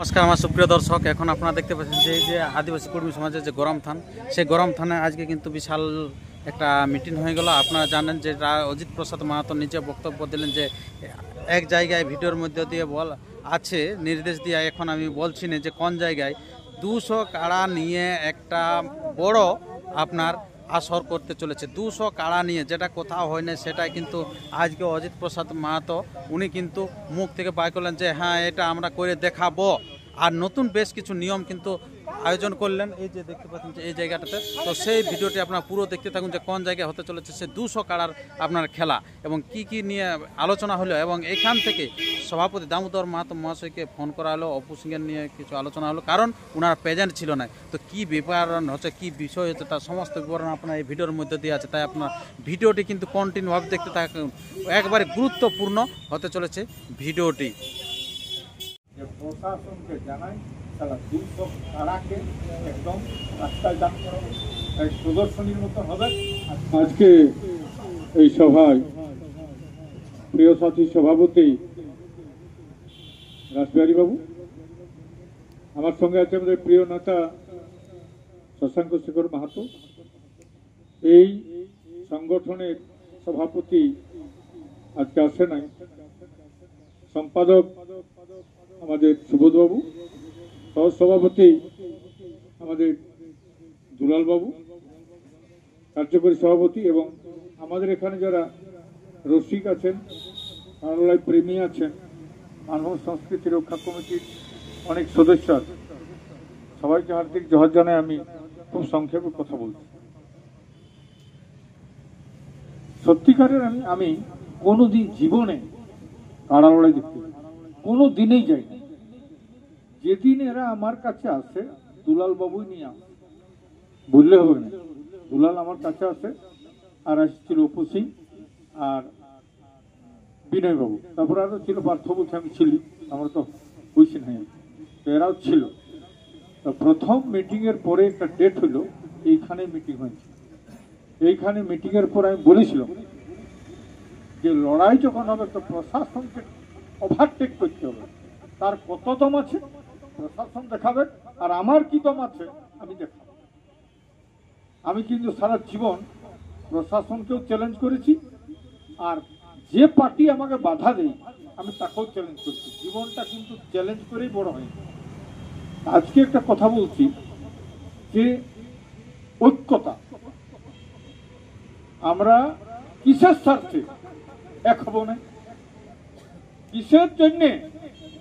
নমস্কার আমার সুপ্রিয় দর্শক, এখন আপনারা দেখতে পাচ্ছেন যে আদিবাসী কর্মী সমাজের যে গরম থান, সেই গরম থানে আজকে কিন্তু বিশাল একটা মিটিং হয়ে গেল। আপনারা জানেন যে অজিত প্রসাদ মাহাতো নিজে বক্তব্য দিলেন যে এক জায়গায় ভিডিওর মধ্যে দিয়ে আছে নির্দেশ দিয়ে, এখন আমি বলছি না যে কোন জায়গায় 200 কাড়া নিয়ে একটা বড় আপনার আসর করতে চলেছে। 200 কাড়া নিয়ে, যেটা কোথাও হয় না, সেটাই কিন্তু আজকে অজিত প্রসাদ মাহাতো উনি কিন্তু মুখ থেকে বাই করলেন যে হ্যাঁ এটা আমরা করে দেখাবো। আর নতুন বেশ কিছু নিয়ম কিন্তু আয়োজন করলেন, এই যে দেখতে পাচ্ছেন যে এই জায়গাটাতে। তো সেই ভিডিওটি আপনারা পুরো দেখতে থাকুন যে কোন জায়গায় হতে চলেছে সে 200 কাড়ার আপনার খেলা এবং কি কি নিয়ে আলোচনা হলো। এবং এখান থেকে সভাপতি দামোদর মাহাতো মহাশয়কে ফোন করা হলো, অপু সিংয়ের নিয়ে কিছু আলোচনা হলো, কারণ ওনারা প্রেজেন্ট ছিল না। তো কী বিবরণ হচ্ছে, কী বিষয় হচ্ছে, তার সমস্ত বিবরণ আপনার এই ভিডিওর মধ্যে দিয়ে আছে। তাই আপনার ভিডিওটি কিন্তু কন্টিনিউভাবে দেখতে থাকুন, একবারে গুরুত্বপূর্ণ হতে চলেছে ভিডিওটি। প্রশাসনকে জানাই তারা 200 কাড়াকে একদম রাস্তায় দাঁড় করাবো, এক প্রদর্শনীর মতো হবে। আজকে এই সভায় প্রিয় সাথী সভাপতি রাসবিহারী বাবু, আমার সঙ্গে আছে আমাদের প্রিয় নেতা শশাঙ্ক শেখর মাহাতো, এই সংগঠনের সভাপতি আজকে আসে নাই, সম্পাদক আমাদের সুবোধবাবু, সহসভাপতি আমাদের দুলালবাবু, কার্যকরী সভাপতি, এবং আমাদের এখানে যারা রসিক আছেন, বাংলায় প্রেমী আছেন, মানব সংস্কৃতি রক্ষা কমিটির অনেক সদস্য আছেন, সবাইকে হার্দিক জোহার জানাই। আমি খুব সংক্ষেপে কথা বলছি। সত্যিকারের আমি কোনোদিন জীবনে কাড়া লড়াই দেখতে কোনো দিনেই যাই না। যেদিন এরা আমার কাছে আসে, দুলাল বাবুই নিয়ে আসে, বললে হবে না, দুলাল আমার কাছে আসে, আর আসছিল অপু সিং আর বিনয় বাবু, তারপর আরও ছিল পার্থ, বলছে আমি ছিলি, আমরা তো বুঝছি না, তো এরাও ছিল। তো প্রথম মিটিংয়ের পরে একটা ডেট হলো, এইখানে মিটিং হয়েছে। এইখানে মিটিংয়ের পর আমি বলেছিলাম যে লড়াই যখন হবে তো প্রশাসনকে ওভারটেক করতে হবে, তার কত দম আছে প্রশাসন দেখাবে, আর আমার কি দম আছে আমি দেখাবো। আমি কিন্তু সারা জীবন প্রশাসনকেও চ্যালেঞ্জ করেছি, আর যে পার্টি আমাকে বাধা দেয় আমি তাকেও চ্যালেঞ্জ করছি। জীবনটা কিন্তু চ্যালেঞ্জ করেই বড় হয়নি। আজকে একটা কথা বলছি যে ঐক্যতা, আমরা কিসের স্বার্থে এক হব না, কিসের জন্যে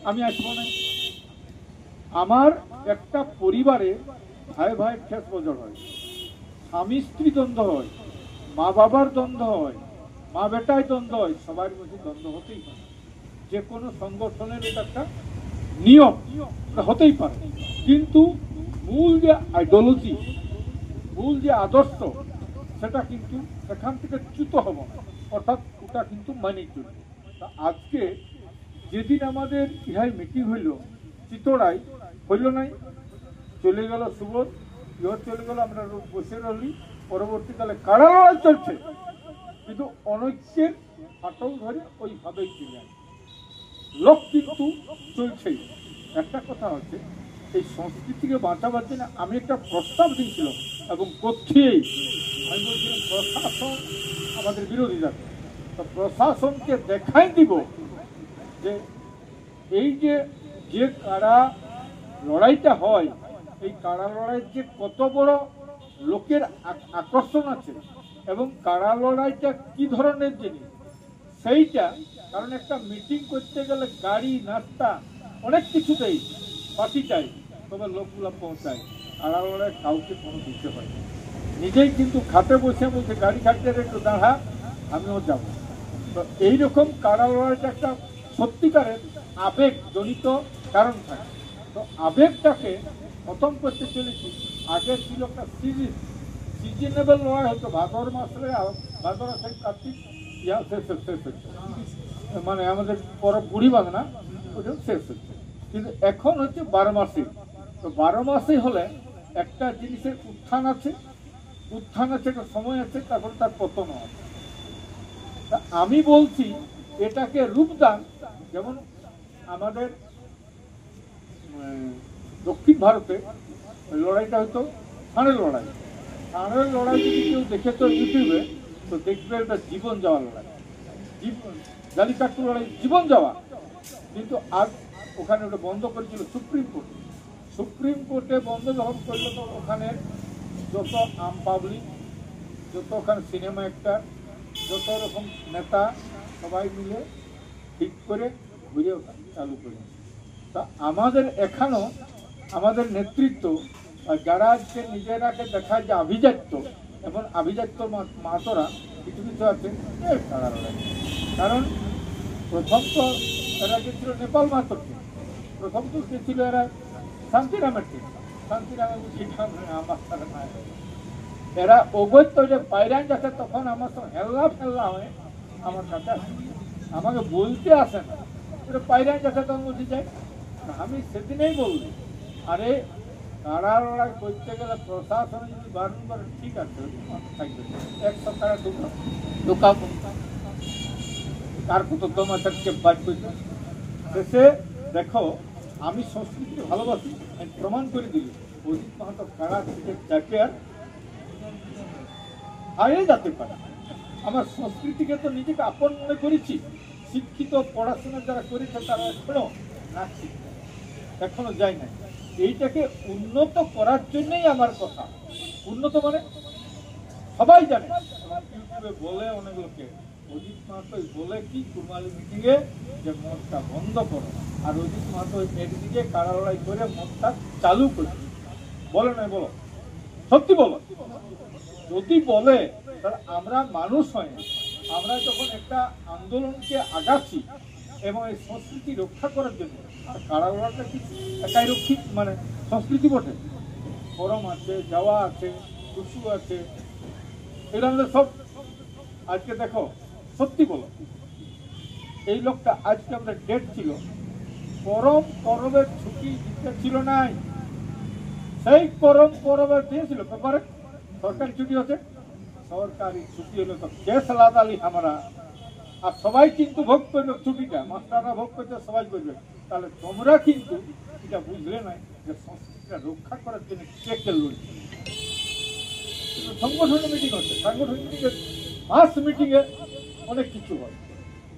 আমি আসবো না। আমার একটা পরিবারে ভাই ভাই ঠেস বজর হয়, স্বামী স্ত্রী দ্বন্দ্ব হয়, মা বাবার দ্বন্দ্ব হয়, মা বেটায় দ্বন্দ্ব হয়, সবার মধ্যে দ্বন্দ্ব হতেই পারে। যে কোনো সংগঠনের এটা একটা নিয়ম, হতেই পারে, কিন্তু মূল যে আইডিওলজি, মূল যে আদর্শ, সেটা কিন্তু সেখান থেকে চ্যুত হব না, অর্থাৎ ওটা কিন্তু মানেই চলবে। তা আজকে যেদিন আমাদের ইহাই মিটিং হইল চিতড়াই, হইল নাই, চলে গেল সুবোধ, ইহর চলে গেল, আমরা বসে রইলি। পরবর্তীকালে কাড়া লড়াই চলছে, কিন্তু অনৈক্যের ফাটল ধরে ওইভাবেই চলে আসে, লোক কিন্তু চলছেই। একটা কথা হচ্ছে, এই সংস্কৃতিকে বাঁচাবার জন্য আমি একটা প্রস্তাব দিয়েছিলাম এবং করছেই। আমি বলছিলাম প্রশাসন আমাদের বিরোধী যাচ্ছে, তো প্রশাসনকে দেখাই দিব যে এই যে যে কাড়া লড়াইটা হয়, এই কাড়া লড়াইয়ের যে কত বড় লোকের আকর্ষণ আছে এবং কাড়া লড়াইটা কি ধরনের জিনিস সেইটা। কারণ একটা মিটিং করতে গেলে গাড়ি নাস্তা অনেক কিছুতেই পার্টি চাই, তবে লোকগুলো পৌঁছায়। কাড়া লড়াই কাউকে কোনো দিতে হয় না, নিজেই কিন্তু খাতে বসে বলছে গাড়ি খাটতে একটু দাঁড়া, আমিও যাবো। তো এইরকম কাড়া লড়াইটা একটা সত্যিকারের আবেগ জনিত কারণ থাকে। তো আবেগটাকে খতম করতে চলেছি। আগে ছিল একটা সিজনেবল লড়াই হতো, ভাদর মাসে, ভাদর আসে কার্তিক, ইয়া শেষ হচ্ছে, মানে আমাদের পর বুড়ি বাঁধনা ওটা শেষ হচ্ছে। কিন্তু এখন হচ্ছে 12 মাসে। তো 12 মাসে হলে একটা জিনিসের উত্থান আছে, একটা সময় আছে, তারপরে তার পতন আছে। তা আমি বলছি এটাকে রূপদান, যেমন আমাদের দক্ষিণ ভারতে ওই লড়াইটা হতো ষাঁড়ের লড়াই। ষাঁড়ের লড়াই যদি কেউ দেখেছো ইউটিউবে, তো দেখবে এটা জীবন যাওয়া লড়াই, জালিকাট্টু লড়াই জীবন যাওয়া। কিন্তু আজ ওখানে ওটা বন্ধ করেছিল সুপ্রিম কোর্ট। সুপ্রিম কোর্টে বন্ধ যখন করলো, তো ওখানে যত আম পাবলিক, যত ওখানে সিনেমা অ্যাক্টার, যত রকম নেতা সবাই মিলে ঠিক করে ঘুরে ওটা চালু করে। তা আমাদের এখানেও আমাদের নেতৃত্ব যারা আজকে নিজেরাকে দেখায় যে আভিজাত্য, এমন আভিজাত্য মাতরা কিছু কিছু আছে তারা লড়াই। কারণ প্রথম তো এরা গেছিল নেপাল মাতর টিম, প্রথম তো গেছিল এরা শান্তিরামের টিম। শান্তিরামের আমার সাথে না, এরা অবৈধ যে বাইরে যাচ্ছে, তখন আমার সব হেল্লা ফেল্লা হয়ে আমার কাছে আসে, আমাকে বলতে আসে না, বাইরে যাচ্ছে তখন বলতে চাই। আমি সেদিনেই বললি, আরে কারা লড়াই করতে গেলে প্রশাসনে যদি বারণ করে, ঠিক আছে থাকবে, এক সপ্তাহে ঢোকাব, কার কত দম আছে বাদ করবে। শেষে দেখো, আমি সংস্কৃতিকে ভালোবাসি, আমি প্রমাণ করে দিলি অজিত মাহাতো কারা থেকে যাকে আর হারিয়ে যেতে পারে। আমার সংস্কৃতিকে তো নিজেকে আপন মনে করেছি। শিক্ষিত পড়াশোনা যারা করেছে তারা এখনো নাচ শিখছে, এখনো যায় না। এইটাকে উন্নত করার জন্যই আমার কথা। উন্নত মানে সবাই জানে, ইউটিউবে বলে অনেক লোকে, অজিত মাহাতো বলে কি কুরমালি মিটিংয়ে যে মদটা বন্ধ করো, আর অজিত মাহাতো একদিকে কারা লড়াই করে মদটা চালু করছে। বলে নাই? বলো, সত্যি বলো। যদি বলে, তাহলে আমরা মানুষ হয়, আমরা যখন একটা আন্দোলনকে আগাচ্ছি এবং এই সংস্কৃতি রক্ষা করার জন্য, আর কারা লড়াইটা কি একাই রক্ষিত মানে সংস্কৃতি বটে? করম আছে, যাওয়া আছে, টুসু আছে, এরা সব। আজকে দেখো, সত্যি বলো, এই লোকটা আজকে আমাদের ডেট ছিল, করম পরবের ছুটি দিতে ছিল নাই, সেই করম পরবের দিয়েছিল পেপারে সরকারি ছুটি হচ্ছে, সরকারি ছুটি হলে তো কেস লাদালি আমরা, আর সবাই কিন্তু ভোগ করবে ছুটিটা, মাস্টাররা ভোগ করতে সবাই করবে। তাহলে তোমরা কিন্তু এটা বুঝলে নাই যে সংস্কৃতিটা রক্ষা করার জন্য কে কে লড়ছে। সংগঠনের মিটিং হচ্ছে, সাংগঠনিক মিটিংয়ে মাস মিটিংয়ে অনেক কিছু হয়।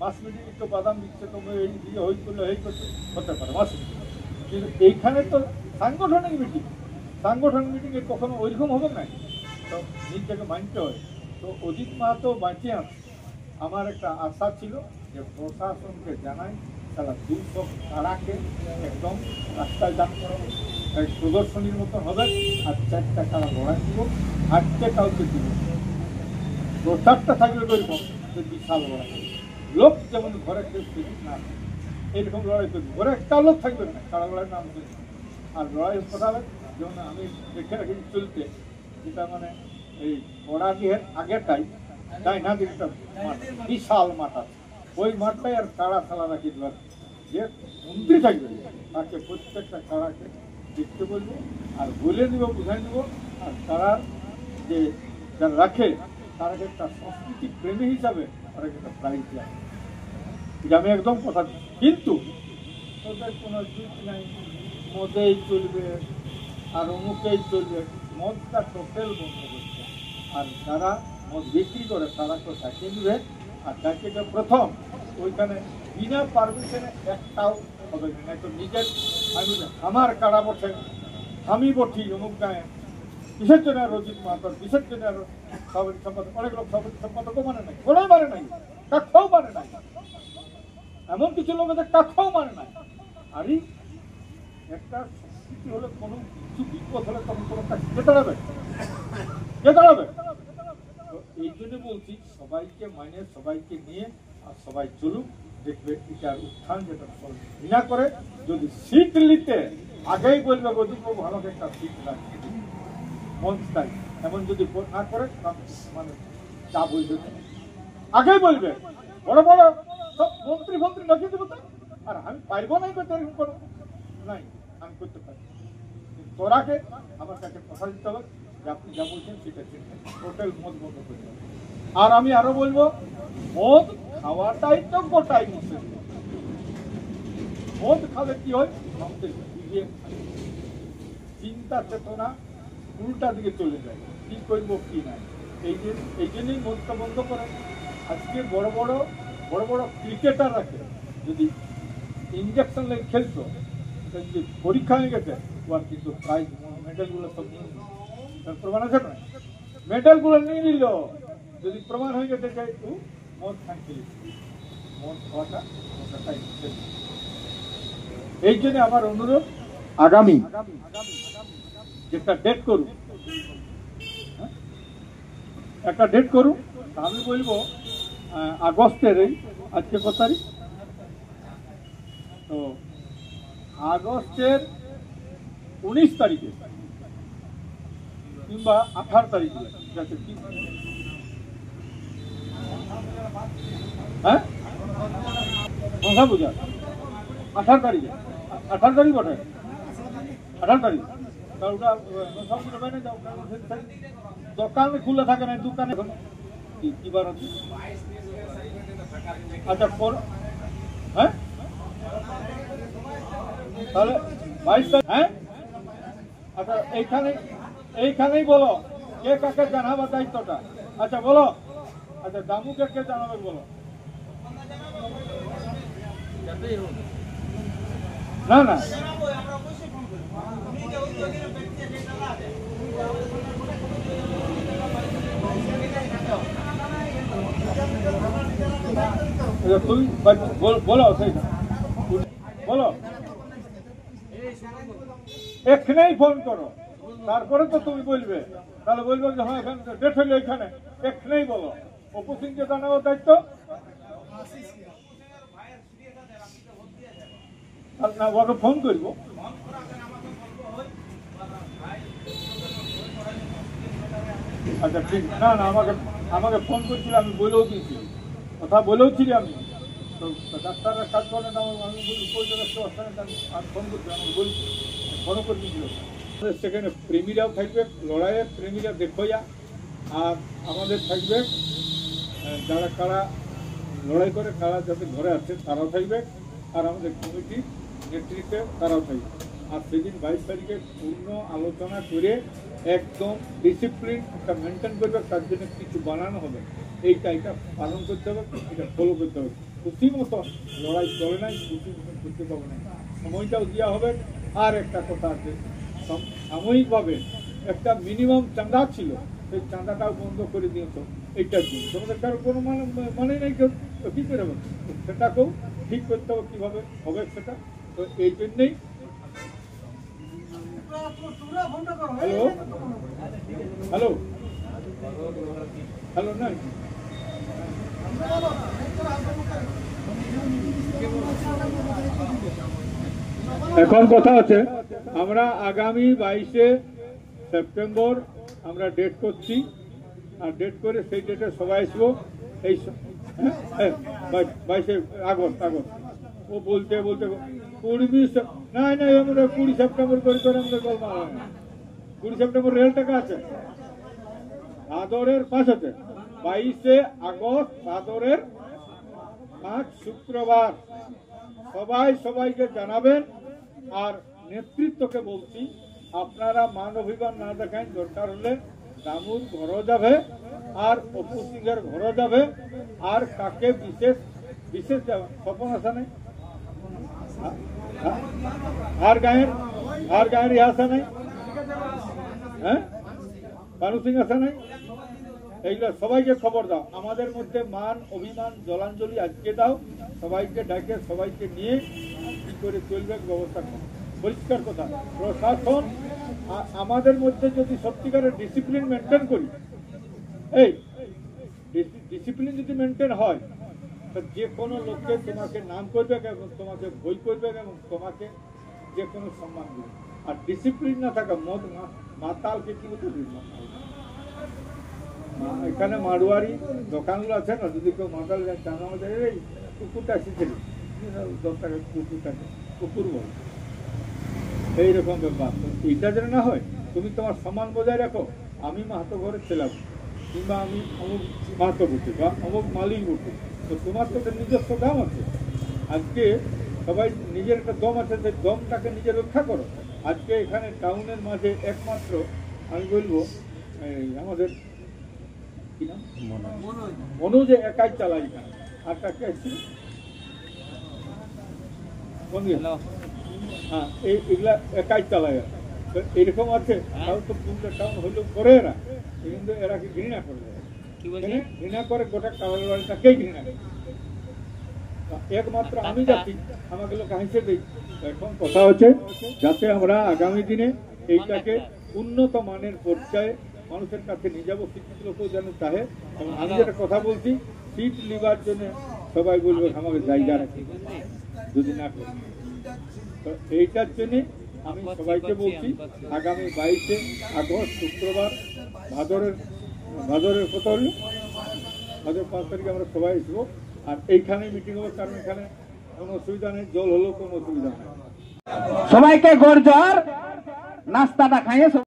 মাস মিটিংয়ে তো বাদাম দিচ্ছে, তোমরা এই দিয়ে হই করলে এই করতে হতে পারে মাস মিটিং, কিন্তু এইখানে তো সাংগঠনিক মিটিং। সাংগঠনিক মিটিংয়ে কখনো ওইরকম হবে না, তো নিজেকে মানতে হয়। তো অজিত মাহাতো বাঁচিয়ে আছে, আমার একটা আশা ছিল যে প্রশাসনকে জানাই, তারা 200 কারাকে একদম রাস্তায় দান করাবো, এক প্রদর্শনীর মতন হবে, আর 4টা কারা লড়াই দিব, আজকে কাউকে দিব, প্রচারটা থাকবে ওইরকম যে বিশাল লড়াই, লোক যেমন ঘরে কেউ না এইরকম লড়াই করবে, ঘরে একটা লোক থাকবে না, কারা লড়াই নাম করবে। আর লড়াই কথা হবে যেমন আমি দেখে রাখি চলতে, যেটা মানে এই বড়াদিহের আগেটাই তাই না, একটা বিশাল মাঠ আছে, ওই মাঠটাই আর কাড়া খেলা রাখি দেওয়ার, যে মন্ত্রী থাকবে তাকে প্রত্যেকটা কাড়াকে দেখতে বলবো আর বলে দিব, বুঝাই দিব। আর কাড়ার যে যারা রাখে তারাকে একটা সংস্কৃতি প্রেমী হিসাবে তারাকে একটা প্রাইজ দেয়, এটা আমি একদম কথা দিই। কিন্তু ওদের কোনো জুট নাই, মদেই চলবে আর অমুকেই চলবে, মদটা টোটাল বন্ধ করছে। আর যারা মদ বিক্রি করে তারা তো চাকরি নেবে, আর চাকরিটা প্রথম ওইখানে বিনা পারমিশনে একটাও হবে না। তো নিজের আমি আমার কারা বসে, আমি বঠি অমুক গায়ে, কিসের জন্য আর অজিত মাহাতোর, কিসের জন্য আর সভাপতি সম্পাদক, অনেক লোক সভাপতি সম্পাদকও মানে নাই, কোনোই মানে নাই, কাক্ষাও মানে নাই, এমন কিছু লোক আছে কাক্ষাও মানে নাই। আরই একটা সংস্কৃতি হলে কোনো কিছু বিপদ হলে তখন কোনো কাছে কে দাঁড়াবে, কে দাঁড়াবে? তো এই জন্য বলছি, সবাইকে মানে সবাইকে নিয়ে আর সবাই চলুক, দেখবে এটার উত্থান যেটা ঘৃণা করে। যদি সিট নিতে আগেই বলবে অজিতবাবু আমাকে একটা সিট লাগবে মঞ্চটাই, এমন যদি না করে মানে যা বলবে আগেই বলবে, বড় বড় সব মন্ত্রী ফন্ত্রী নাকি দেবো, আর আমি পারবো নাই করতে, এরকম করবো নাই, আমি করতে পারি। তোরাকে আমার কাছে কথা দিতে হবে যে আপনি যা বলছেন সেটা টোটাল মদ বন্ধ করতে হবে। আর আমি আরো বলবো, মদ খাওয়াটাই তো গোটাই নিষেধ। মদ খালে কি হয়, চিন্তা চেতনা উল্টা দিকে চলে যায়, কি করবো কি নাই। এই জন্যই মনটা বন্ধ করে। আজকে বড় বড় ক্রিকেটার রাখে যদি ইঞ্জেকশন লেগে খেলতো, যদি পরীক্ষা হয়ে গেছে ওর কিন্তু প্রাইজ মেডেলগুলো সব নিয়ে নিল। তার প্রমাণ আছে না, মেডেলগুলো নিয়ে নিল। যদি প্রমাণ হয়ে গেছে যে একটু মদ খান খেলিস, মদ খাওয়াটা ওটাই। এই জন্য আমার অনুরোধ, আগামী একটা ডেট করুন, একটা ডেট করুন। আমি বলবো আগস্টের, আজকে কত তারিখ, তো আগস্টের 19 তারিখে কিংবা 18 তারিখে, হ্যাঁ মনসা পূজা 18 তারিখে, 18 তারিখ বটে, 18 তারিখ। তা ওটা মনসা পূজা হয় না, দোকান খুলে থাকে না, দোকানে কি বার আছে? আচ্ছা হ্যাঁ, তাহলে 22 তারিখ, হ্যাঁ। আচ্ছা এইখানেই বলো কে কাকে জানাবে দায়িত্বটা। আচ্ছা বলো, আচ্ছা দামুকে কে জানাবে বলো। না না তুমি বলো, সেইটা বলো, এখানেই ফোন করো, তারপরে তো তুমি বলবে। তাহলে বলবে যে হ্যাঁ এখানে ডেট হইলো, এখানে এখানেই বলো। অপু সিংকে জানাবো দায়িত্ব না, ওকে ফোন করবো। আচ্ছা ঠিক, না না আমাকে ফোন করছিল, আমি বলেও দিয়েছি, কথা বলেও ছিলি আমি। তো ডাক্তাররা কাজ করে না, আমি বলি কই জায়গায় আমি ফোন করছি, আমাকে বলছি, ফোনও করে দিয়েছিল। সেখানে প্রেমীরাও থাকবে, লড়াইয়ের প্রেমীরা দেখোয়া, আর আমাদের থাকবে যারা কারা লড়াই করে, কারা যাতে ঘরে আছে তারাও থাকবে, আর আমাদের কমিটির নেতৃত্বে তারাও থাকবে। আর সেদিন 22 তারিখে পূর্ণ আলোচনা করে একদম ডিসিপ্লিন একটা মেনটেন করবে, তার জন্য কিছু বানানো হবে, এটা পালন করতে হবে, এটা ফলো করতে হবে। খুশি মতো লড়াই চলে নাই, খুশি মতো করতে পারবে না, সময়টাও দেওয়া হবে। আর একটা কথা আছে, সাময়িকভাবে একটা মিনিমাম চাঁদা ছিল, সেই চাঁদাটাও বন্ধ করে দিয়েছ। এইটার জন্য তোমাদের কারো কোনো মানে নেই, কেউ কী করে হবে, সেটাকেও ঠিক করতে হবে, কীভাবে হবে সেটা। তো এই জন্যেই হ্যালো হ্যালো হ্যালো না এখন কথা হচ্ছে, আমরা আগামী 22শে সেপ্টেম্বর আমরা ডেট করছি, আর ডেট করে সেই ডেটে সবাই আসবো। এই 22শে আগস্ট ও বলতে 20 না আমরা 20 সেপ্টেম্বর করে আমাদের গোলমাল হয় না। 20 সেপ্টেম্বর রেল টাকা আছে, ভাদরের 5 আছে, 22শে আগস্ট ভাদরের 5 শুক্রবার। সবাইকে জানাবেন। আর নেতৃত্বকে বলছি, আপনারা মান অভিমান না দেখান, দরকার হলে দামুর ঘরও যাবে, আর অপু সিংহের ঘরও যাবে, আর কাকে বিশেষ স্বপন আসা নেই, আর গায়ের আসা নেই, হ্যাঁ কানু সিং আসা নেই, এইগুলো সবাইকে খবর দাও। আমাদের মধ্যে মান অভিমান জলাঞ্জলি আজকে দাও, সবাইকে ডাকে, সবাইকে নিয়ে কি করে চলবে ব্যবস্থা করো। পরিষ্কার কথা, প্রশাসন আমাদের মধ্যে যদি সত্যিকারের ডিসিপ্লিন মেনটেন করি, এই ডিসিপ্লিন যদি মেনটেন হয়, তো যে কোনো লোককে তোমাকে নাম করবে এবং তোমাকে বই করবে এবং তোমাকে যে কোনো সম্মান দেবে। আর ডিসিপ্লিন না থাকা মাতালকে কি বলতে, এখানে মারোয়ারি দোকানগুলো আছে না, যদি কেউ মাতাল যায়, তার আমাদের এই কুকুরটা শিখেছিল 10 টাকা কুকুর বল, এইরকম ব্যাপার। এইটা যেন না হয়, তুমি তোমার সম্মান বজায় রাখো। আমি মাহাতো ঘরে ছিলাম, কিংবা আমি অমুক মাহাতো বসে বা অমুক মালিক বসে, তো তোমার তো নিজস্ব দাম আছে। আজকে সবাই নিজের একটা দম আছে, সেই দমটাকে নিজে রক্ষা করো। আজকে এখানে টাউনের মাঝে একমাত্র আমি বলবো আমাদের কি নাম মনোজ একাই চালাই এখানে, আর কাকে আসছে হ্যাঁ এগুলা একাই চালায়। এরকম আছে তাও তো পুরো টাউন হইলেও করে এরা, কিন্তু এরা কি ঘৃণা করে, ঘৃণা করে গোটা কামারের বাড়িটাকেই ঘৃণা করে। একমাত্র আমি যাচ্ছি আমাকে লোক হাসে দিই। এখন কথা হচ্ছে যাতে আমরা আগামী দিনে এইটাকে উন্নত মানের পর্যায়ে মানুষের কাছে নিয়ে যাবো, শিক্ষিত লোকও যেন চাহে। এবং আমি যেটা কথা বলছি সিট লিবার জন্য সবাই বলবে আমাকে জায়গা রাখি, যদি না করি তো এইটার জন্যে আমি সবাইকে বলছি আগামী 22শে আগস্ট শুক্রবার ভাদরের কত হল ভাদর 5 তারিখে আমরা সবাই আসবো। আর এইখানে মিটিং হবে, কারণ এখানে কোনো অসুবিধা নেই, জল হলেও কোনো অসুবিধা নেই। সবাইকে গড় জোহার, নাস্তাটা খাইয়ে